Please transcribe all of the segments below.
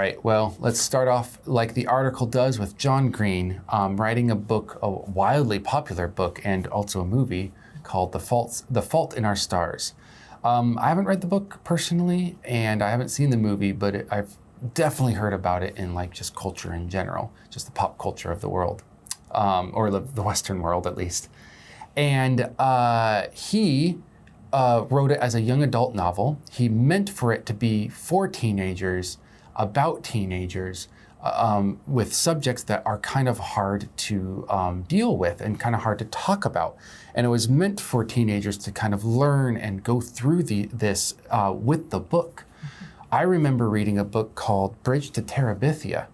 right, well, let's start off like the article does with John Green writing a book, a wildly popular book, and also a movie called The Fault in Our Stars. I haven't read the book personally, and I haven't seen the movie, but I've definitely heard about it in like just culture in general, just the pop culture of the world, or the Western world at least. And he wrote it as a young adult novel. He meant for it to be for teenagers, about teenagers, with subjects that are kind of hard to deal with and kind of hard to talk about. And it was meant for teenagers to kind of learn and go through this with the book. I remember reading a book called Bridge to Terabithia.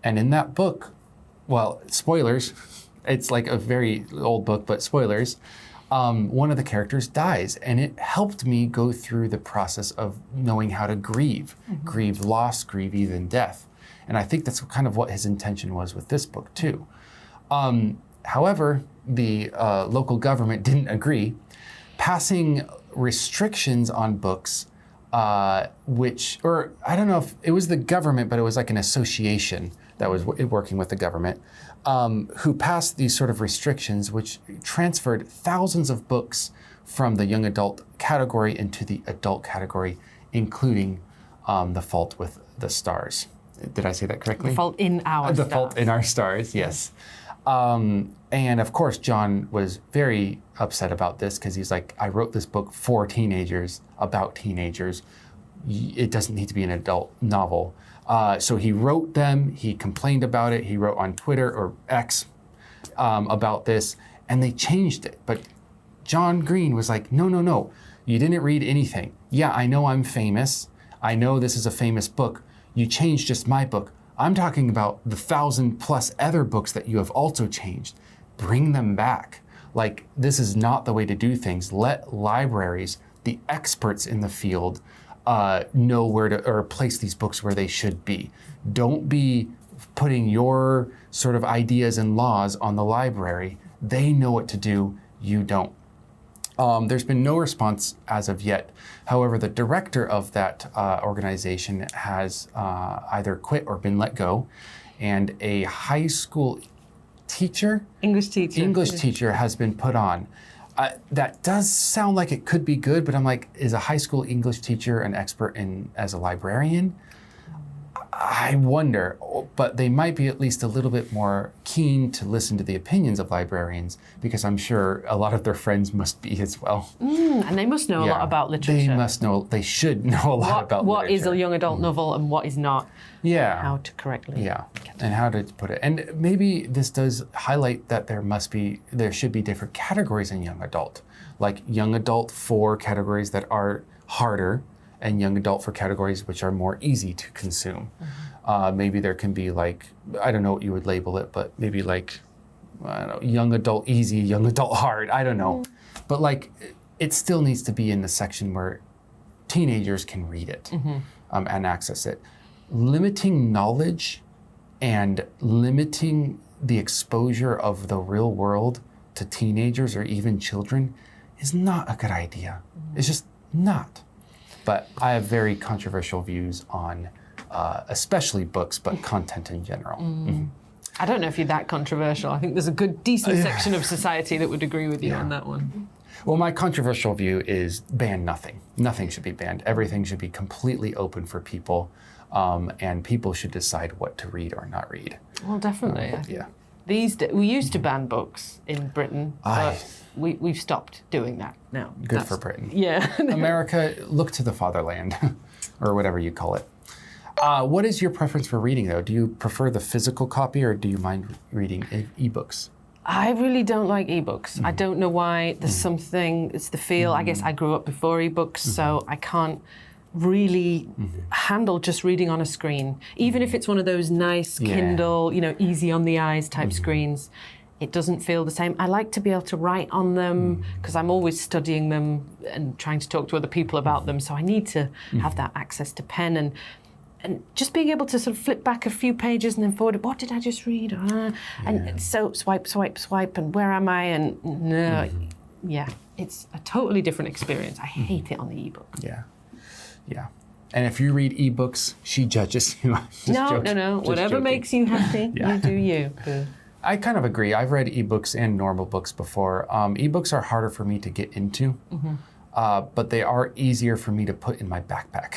And in that book, well, spoilers, it's like a very old book, but spoilers, one of the characters dies. And it helped me go through the process of knowing how to grieve, grieve loss, grieve even death. And I think that's kind of what his intention was with this book too. However, the local government didn't agree, passing restrictions on books, or I don't know if it was the government, but it was like an association that was working with the government, who passed these sort of restrictions, which transferred thousands of books from the young adult category into the adult category, including The Fault with the Stars. Did I say that correctly? The Fault in Our Stars. The Fault in Our Stars, yes. And of course, John was very upset about this because he's like, I wrote this book for teenagers, about teenagers. It doesn't need to be an adult novel. So he wrote them, he complained about it, he wrote on Twitter or X about this, and they changed it. But John Green was like, no, you didn't read anything. Yeah, I know I'm famous. I know this is a famous book. You changed just my book. I'm talking about the 1,000+ other books that you have also changed. Bring them back. Like, this is not the way to do things. Let libraries, the experts in the field, know where to, or place these books where they should be. Don't be putting your sort of ideas and laws on the library. They know what to do, you don't. There's been no response as of yet. However, the director of that organization has either quit or been let go, and a high school English teacher has been put on. That does sound like it could be good, but I'm like, is a high school English teacher an expert as a librarian? I wonder, but they might be at least a little bit more keen to listen to the opinions of librarians, because I'm sure a lot of their friends must be as well. And they must know a lot about literature. They should know a lot about what literature. Is a young adult novel and what is not. Yeah. How to correctly. And how to put it. And maybe this does highlight that there should be different categories in young adult, like young adult for categories that are harder, and young adult for categories which are more easy to consume. Maybe there can be like, I don't know what you would label it, but maybe like, I don't know, young adult easy, young adult hard, I don't know. But like, it still needs to be in the section where teenagers can read it and access it. Limiting knowledge and limiting the exposure of the real world to teenagers or even children is not a good idea. It's just not. But I have very controversial views on especially books, but content in general. I don't know if you're that controversial. I think there's a good, decent section of society that would agree with you on that one. Well, my controversial view is ban nothing. Nothing should be banned. Everything should be completely open for people, and people should decide what to read or not read. Well, definitely. We used to ban books in Britain, but we've stopped doing that now. Good for Britain. Yeah. America, look to the fatherland, or whatever you call it. What is your preference for reading, though? Do you prefer the physical copy, or do you mind reading ebooks? I really don't like ebooks. I don't know why. There's something, it's the feel. I guess I grew up before ebooks, so I can't really handle just reading on a screen. Even if it's one of those nice Kindle, easy on the eyes type screens, it doesn't feel the same. I like to be able to write on them because I'm always studying them and trying to talk to other people about them. So I need to have that access to pen and just being able to sort of flip back a few pages and then forward, what did I just read? And so swipe, and where am I? And it's a totally different experience. I hate it on the ebook. Yeah. And if you read ebooks, she judges you. Just No. Just Whatever joking. makes you happy, Yeah. you do you. I kind of agree. I've read ebooks and normal books before. Ebooks are harder for me to get into, but they are easier for me to put in my backpack.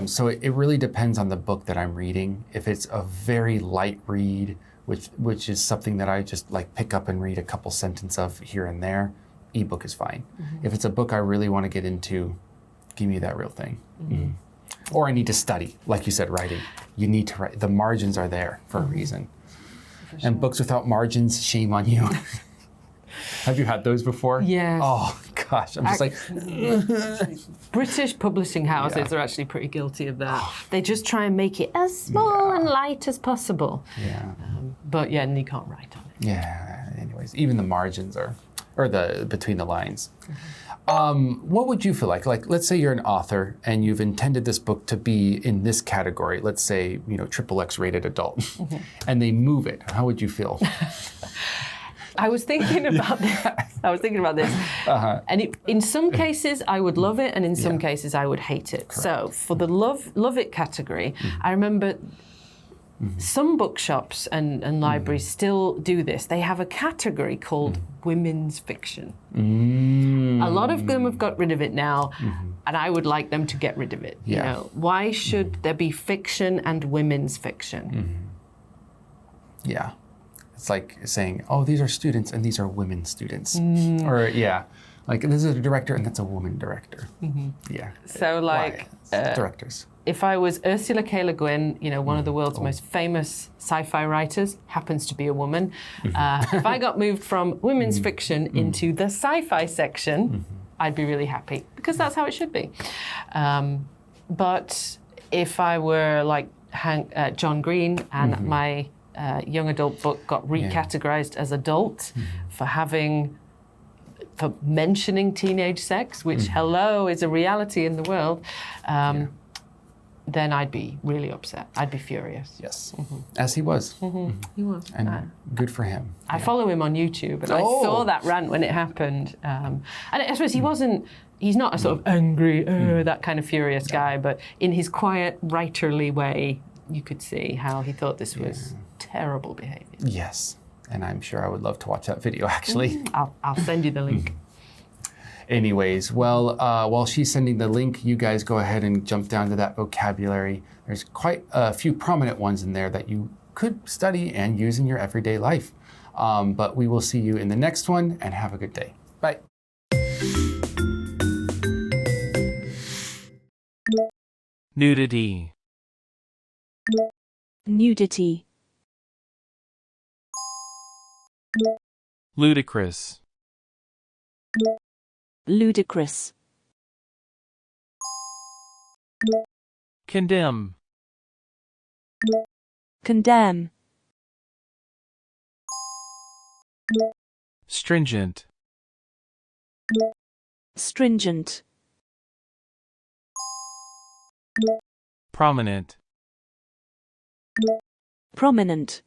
So it really depends on the book that I'm reading. If it's a very light read, which is something that I just like pick up and read a couple sentences of here and there, ebook is fine. If it's a book I really want to get into, give me that real thing. Or I need to study, like you said, writing. You need to write. The margins are there for a reason. And books without margins, shame on you. Have you had those before? Yes. Oh gosh, I'm just like. British publishing houses are actually pretty guilty of that. They just try and make it as small and light as possible. Yeah. But yeah, and you can't write on it. Yeah. Anyways, even the margins are, or the between the lines. What would you feel like? Like, let's say you're an author and you've intended this book to be in this category. Let's say, XXX rated adult, and they move it. How would you feel? I was thinking about this. And in some cases, I would love it, and in some cases, I would hate it. Correct. So for the love it category, I remember some bookshops and libraries still do this. They have a category called women's fiction. A lot of them have got rid of it now, and I would like them to get rid of it. Yeah. Why should there be fiction and women's fiction? Yeah. It's like saying, oh, these are students and these are women students. Or, like this is a director and that's a woman director. Yeah. So like... Why? Directors. If I was Ursula K. Le Guin, one of the world's most famous sci-fi writers, happens to be a woman. If I got moved from women's fiction into the sci-fi section, I'd be really happy because that's how it should be. But if I were like John Green and my young adult book got recategorized as adult for mentioning teenage sex, which hello is a reality in the world, then I'd be really upset. I'd be furious. Yes, as he was. He was. And good for him. I follow him on YouTube, and I saw that rant when it happened. And I suppose he's not a sort of angry, that kind of furious guy, but in his quiet, writerly way, you could see how he thought this was terrible behavior. Yes, and I'm sure I would love to watch that video, actually. I'll send you the link. Anyways, well, while she's sending the link, you guys go ahead and jump down to that vocabulary. There's quite a few prominent ones in there that you could study and use in your everyday life. But we will see you in the next one, and have a good day. Bye. Nudity. Nudity. Ludicrous. Ludicrous. Condemn. Condemn. Stringent. Stringent. Prominent. Prominent.